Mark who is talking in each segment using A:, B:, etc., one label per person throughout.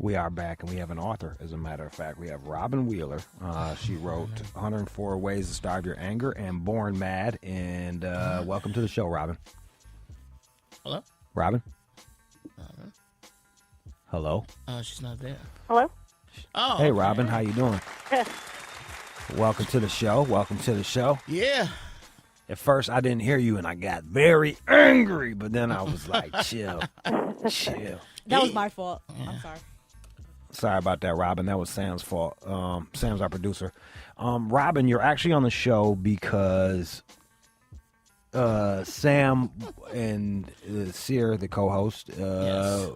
A: We are back, and we have an author, as a matter of fact. We have Robyn Wheeler. She wrote 104 Ways to Starve Your Anger and Born Mad. And welcome to the show, Robyn.
B: Hello?
A: Robyn? Hello?
B: She's not there.
C: Hello?
B: Oh,
A: hey,
B: okay.
A: Robyn, how you doing? Welcome to the show. Welcome to the show.
B: Yeah.
A: At first, I didn't hear you, and I got very angry, but then I was like, chill, chill.
D: That was my fault. I'm sorry.
A: Sorry about that, Robyn. That was Sam's fault. Sam's our producer. Robyn, you're actually on the show because Sam and Sear, the co-host,
B: Yes.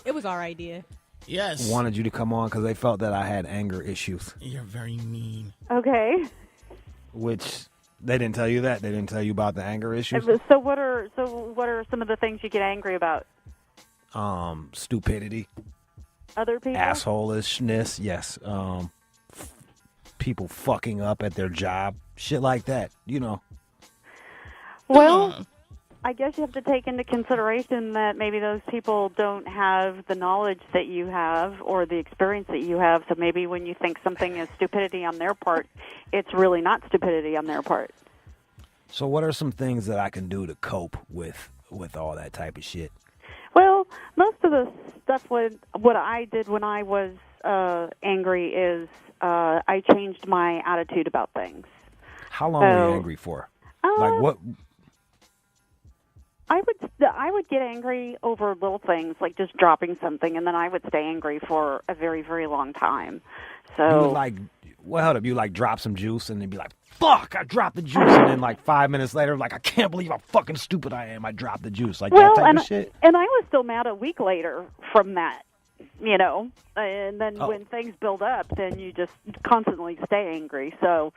D: It was our idea.
B: Yes.
A: wanted you to come on because they felt that I had anger issues,
B: You're very mean.
C: Okay.
A: which they didn't tell you that. They didn't tell you about the anger issues.
C: So what are some of the things you get angry about?
A: Stupidity.
C: Other people?
A: Assholishness, yes. People fucking up at their job, shit like that. You know.
C: Well, I guess you have to take into consideration that maybe those people don't have the knowledge that you have or the experience that you have. So maybe when you think something is stupidity on their part, it's really not stupidity on their part.
A: So, what are some things that I can do to cope with all that type of shit?
C: Well, most of the stuff what I did when I was angry is I changed my attitude about things.
A: How long were you angry for? Like what?
C: I would get angry over little things like just dropping something, and then I would stay angry for a very, very long time.
A: You would
C: So
A: hold up. You like drop some juice and then be like, "Fuck! I dropped the juice," and then like 5 minutes later, like, "I can't believe how fucking stupid I am. I dropped the juice." Like that type of shit.
C: and I was still mad a week later from that, you know. And then when things build up, then you just constantly stay angry. So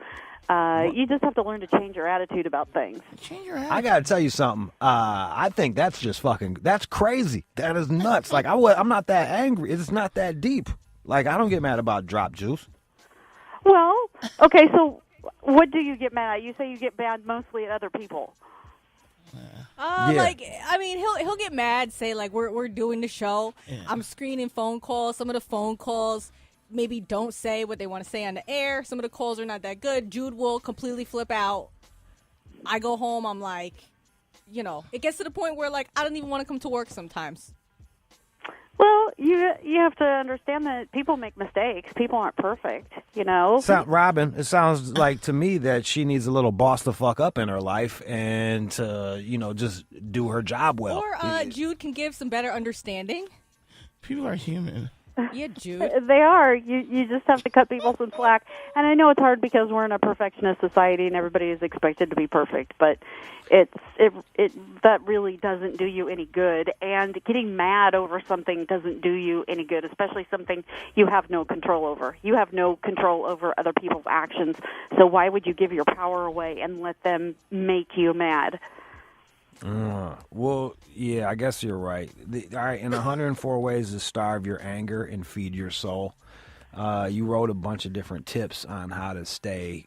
C: you just have to learn to change your attitude about things.
B: Change your attitude.
A: I gotta tell you something. I think that's just that's crazy. That is nuts. Like I'm not that angry. It's not that deep. Like I don't get mad about drop juice.
C: Well, okay, so what do you get mad at? You say you get mad mostly at other people.
A: Yeah.
D: Like, I mean, he'll get mad, say, like, we're doing the show.
B: Yeah.
D: I'm screening phone calls. Some of the phone calls maybe don't say what they want to say on the air. Some of the calls are not that good. Jude will completely flip out. I go home, I'm like, you know, it gets to the point where, like, I don't even want to come to work sometimes.
C: Well, you have to understand that people make mistakes. People aren't perfect, you know.
A: Robyn, it sounds like to me that she needs a little boss the fuck up in her life and to, just do her job well.
D: Or Jude can give some better understanding.
B: People are human.
D: Yeah, Jude.
C: They are. You just have to cut people some slack. And I know it's hard because we're in a perfectionist society and everybody is expected to be perfect, but that really doesn't do you any good. And getting mad over something doesn't do you any good, especially something you have no control over. You have no control over other people's actions. So why would you give your power away and let them make you mad?
A: Well, yeah, I guess you're right. All right, in 104 Ways to Starve Your Anger and Feed Your Soul, you wrote a bunch of different tips on how to stay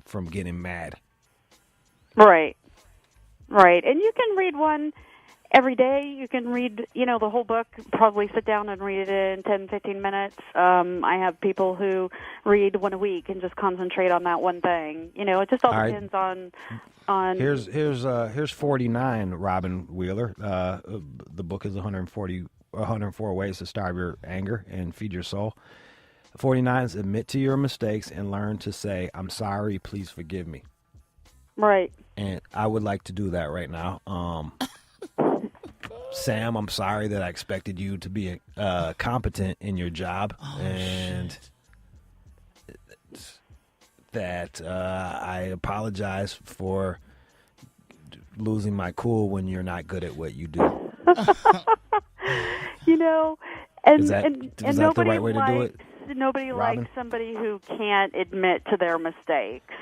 A: from getting mad.
C: Right. And you can read one every day. You can read, the whole book, probably sit down and read it in 10, 15 minutes. I have people who read one a week and just concentrate on that one thing. It just all depends on
A: Here's 49, Robyn Wheeler. The book is 104 Ways to Starve Your Anger and Feed Your Soul. 49 is admit to your mistakes and learn to say, "I'm sorry, please forgive me."
C: Right.
A: And I would like to do that right now. Sam, I'm sorry that I expected you to be competent in your job, and that I apologize for losing my cool when you're not good at what you do.
C: And
A: Is that the right way to do it?
C: Nobody
A: Robyn?
C: likes somebody who can't admit to their mistakes.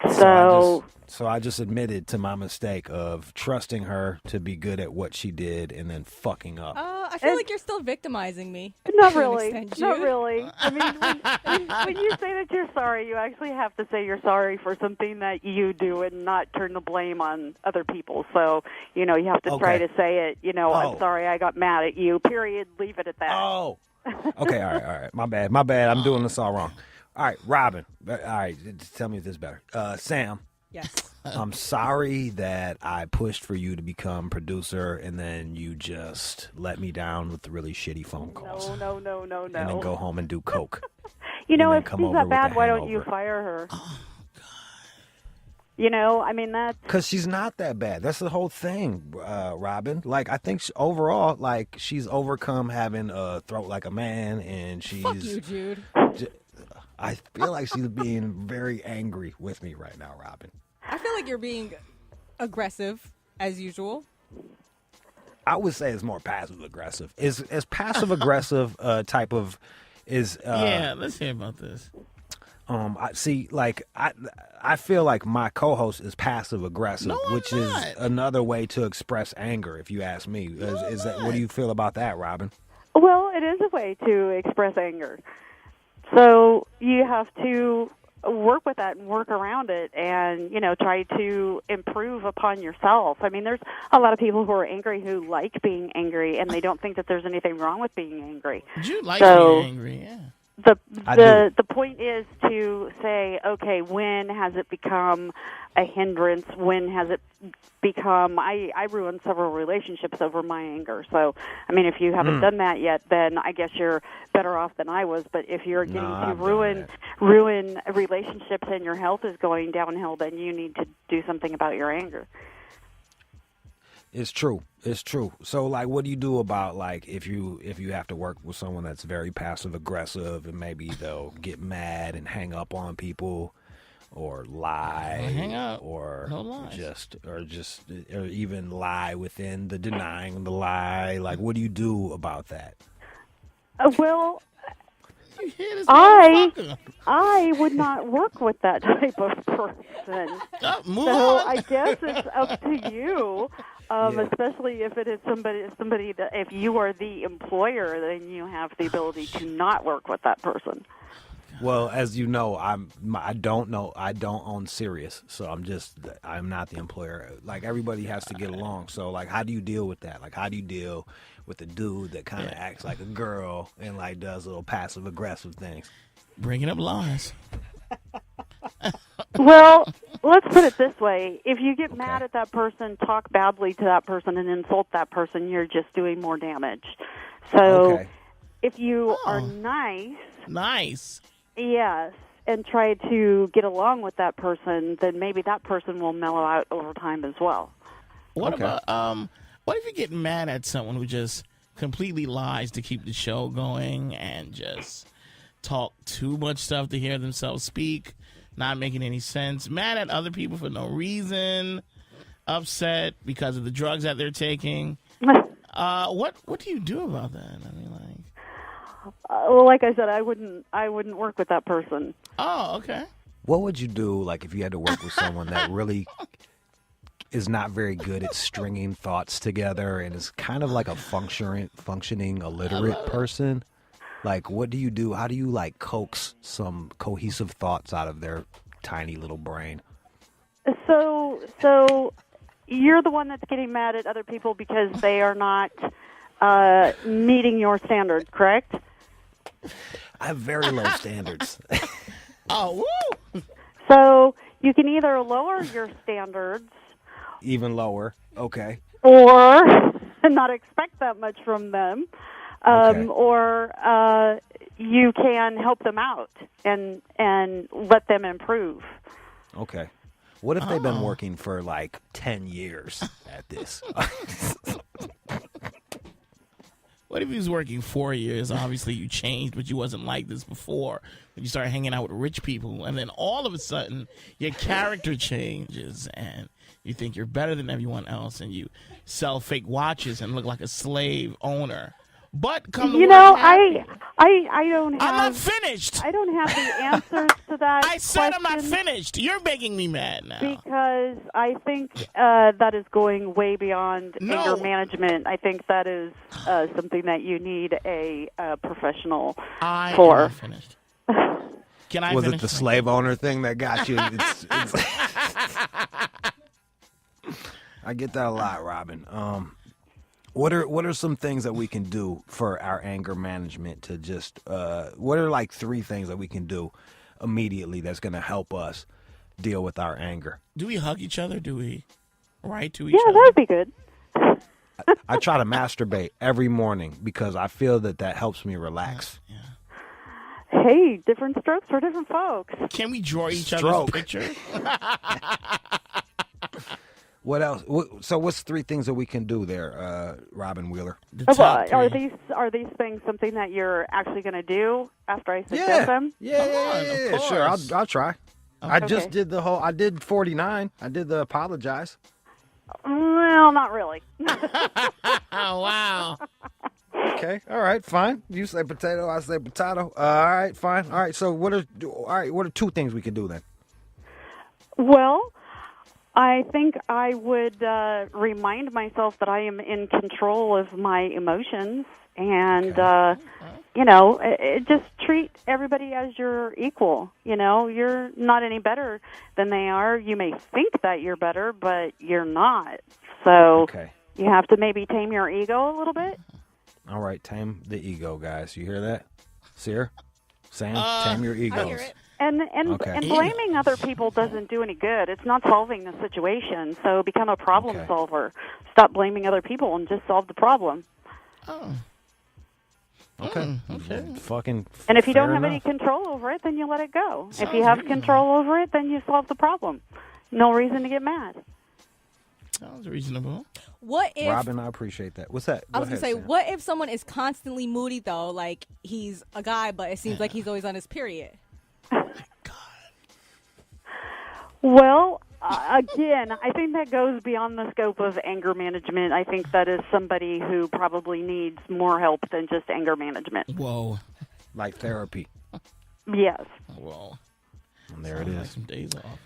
A: So I just admitted to my mistake of trusting her to be good at what she did and then fucking up.
D: I feel like you're still victimizing me.
C: Not
D: to an
C: really.
D: extent,
C: Not
D: Jude.
C: really. I mean, when you say that you're sorry, you actually have to say you're sorry for something that you do and not turn the blame on other people. So, you have to try to say it, I'm sorry I got mad at you, period. Leave it at that.
A: Oh. Okay, all right. My bad. I'm doing this all wrong. All right, Robyn. All right, tell me if this is better. Sam.
D: Yes.
A: I'm sorry that I pushed for you to become producer and then you just let me down with the really shitty phone calls.
C: No.
A: And then go home and do coke.
C: If
A: come
C: she's
A: over
C: that
A: with
C: bad,
A: a
C: why don't you
A: hangover.
C: fire her?
B: Oh,
C: I mean, that's...
A: Because she's not that bad. That's the whole thing, Robyn. Like, I think overall, like, she's overcome having a throat like a man and she's...
D: Fuck you, Jude.
A: I feel like she's being very angry with me right now, Robyn.
D: I feel like you're being aggressive, as usual.
A: I would say it's more passive aggressive. Is passive aggressive type of is
B: yeah, let's hear about this.
A: I see. Like I feel like my co-host is passive aggressive,
B: No, I'm
A: which
B: not.
A: is another way to express anger. If you ask me, is that what do you feel about that, Robyn?
C: Well, it is a way to express anger. So you have to work with that and work around it and, try to improve upon yourself. I mean, there's a lot of people who are angry who like being angry, and they don't think that there's anything wrong with being angry.
B: Jude likes being angry, yeah.
C: The point is to say, okay, when has it become a hindrance? When has it become... I ruined several relationships over my anger. So, I mean, if you haven't done that yet, then I guess you're better off than I was. But if you're getting to ruin relationships and your health is going downhill, then you need to do something about your anger.
A: It's true. So, like, what do you do about, like, if you have to work with someone that's very passive aggressive and maybe they'll get mad and hang up on people or lie,
B: Hang up.
A: or
B: No lies.
A: or even lie within the denying the lie? Like, what do you do about that?
C: Well,
B: You hear this
C: I
B: motherfucker?
C: would not work with that type of person.
B: Move
C: So
B: on.
C: I guess it's up to you,
A: Yeah.
C: especially if it is somebody that if you are the employer, then you have the ability to not work with that person.
A: Well, as you know, I don't own Sirius, so I'm not the employer. Like, everybody has to get along. So, like, how do you deal with that? Like, how do you deal with the dude that kind of acts like a girl and like does little passive aggressive things?
B: Bringing up lies.
C: Well, let's put it this way. If you get mad at that person, talk badly to that person, and insult that person, you're just doing more damage. So
A: Okay.
C: if you are
B: Nice.
C: yes, and try to get along with that person, then maybe that person will mellow out over time as well.
B: What
A: Okay.
B: about what if you get mad at someone who just completely lies to keep the show going and just talk too much stuff to hear themselves speak, not making any sense, mad at other people for no reason, upset because of the drugs that they're taking? What do you do about that? I mean, like,
C: Well, like I said, I wouldn't work with that person.
B: oh, okay.
A: What would you do, like, if you had to work with someone that really is not very good at stringing thoughts together and is kind of like a functioning illiterate person? Like, what do you do? How do you, like, coax some cohesive thoughts out of their tiny little brain?
C: So you're the one that's getting mad at other people because they are not meeting your standards, correct?
A: I have very low standards.
B: Oh, woo!
C: So you can either lower your standards
A: Even lower. Okay.
C: or not expect that much from them,
A: Okay.
C: or you can help them out and let them improve.
A: Okay. What if they've been working for like 10 years at this?
B: What if he was working 4 years? Obviously, you changed, but you wasn't like this before. When you started hanging out with rich people, and then all of a sudden, your character changes, and you think you're better than everyone else, and you sell fake watches and look like a slave owner. But come to
C: You
B: work
C: know,
B: happy.
C: I don't have.
B: I'm not finished.
C: I don't have the answers to that.
B: I said I'm not
C: question
B: finished. You're making me mad now.
C: because I think that is going way beyond
B: No.
C: anger management. I think that is something that you need a professional
B: I am
C: for.
B: not finished. Can I
A: Was
B: finish?
A: it the slave owner thing that got you? I get that a lot, Robyn. What are some things that we can do for our anger management to just what are like 3 things that we can do immediately that's going to help us deal with our anger?
B: Do we hug each other? Do we write to each
C: Yeah,
B: other?
C: that would be good.
A: I try to masturbate every morning because I feel that helps me relax.
C: Hey, different strokes for different folks.
B: Can we draw each other's
A: Stroke.
B: pictures?
A: What else? So what's 3 things that we can do there, Robyn Wheeler?
B: The
C: Oh,
B: top
C: well,
B: three.
C: are these things something that you're actually going to do after I suggest them?
A: Yeah,
B: of
A: sure.
B: course.
A: I'll try. I just
C: Okay.
A: did I did 49. I did the apologize.
C: Well, not really.
B: Oh, wow.
A: Okay. All right. Fine. You say potato. I say potato. All right. Fine. All right. So what are 2 things we can do then?
C: Well, I think I would remind myself that I am in control of my emotions, and just treat everybody as your equal. You're not any better than they are. You may think that you're better, but you're not. So
A: Okay.
C: you have to maybe tame your ego a little bit.
A: All right. Tame the ego, guys. You hear that? Sear? Sam? Tame your egos.
D: I hear it.
C: And
A: Okay.
C: and blaming other people doesn't do any good. It's not solving the situation. So become a problem
A: Okay.
C: solver. Stop blaming other people and just solve the problem.
B: Oh.
A: Okay.
B: Okay.
A: Fucking.
C: And if you
A: fair
C: don't have any
A: enough.
C: control over it, then you let it go. If
B: Sounds
C: you have
B: reasonable.
C: control over it, then you solve the problem. No reason to get mad.
B: Sounds reasonable.
D: What if
A: Robyn, I appreciate that. What's that?
D: I was
A: Go
D: gonna say,
A: ahead, Sam.
D: what if someone is constantly moody though? Like he's a guy, but it seems like he's always on his period.
C: Well, again, I think that goes beyond the scope of anger management. I think that is somebody who probably needs more help than just anger management.
B: Whoa.
A: Like therapy.
C: Yes.
B: Whoa.
A: And there it
B: Sounds like
A: is.
B: some days off.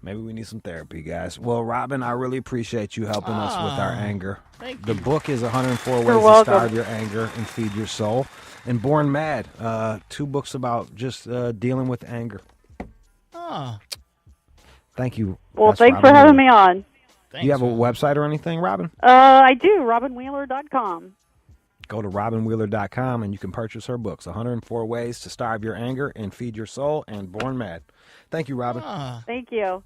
A: Maybe we need some therapy, guys. Well, Robyn, I really appreciate you helping us with our anger.
B: Thank
A: The
B: you.
A: book is 104 Ways
C: You're
A: to
C: welcome.
A: Starve Your Anger and Feed Your Soul. And Born Mad, 2 books about just dealing with anger.
B: Ah.
A: Thank you.
C: Well,
A: That's
C: thanks
A: Robyn
C: for having
A: Wheeler.
C: me on.
B: Thanks,
A: Do you have a
B: man.
A: website or anything, Robyn?
C: I do. RobynWheeler.com.
A: Go to robynwheeler.com and you can purchase her books, 104 Ways to Starve Your Anger and Feed Your Soul and Born Mad. Thank you, Robyn.
B: Ah.
C: Thank you.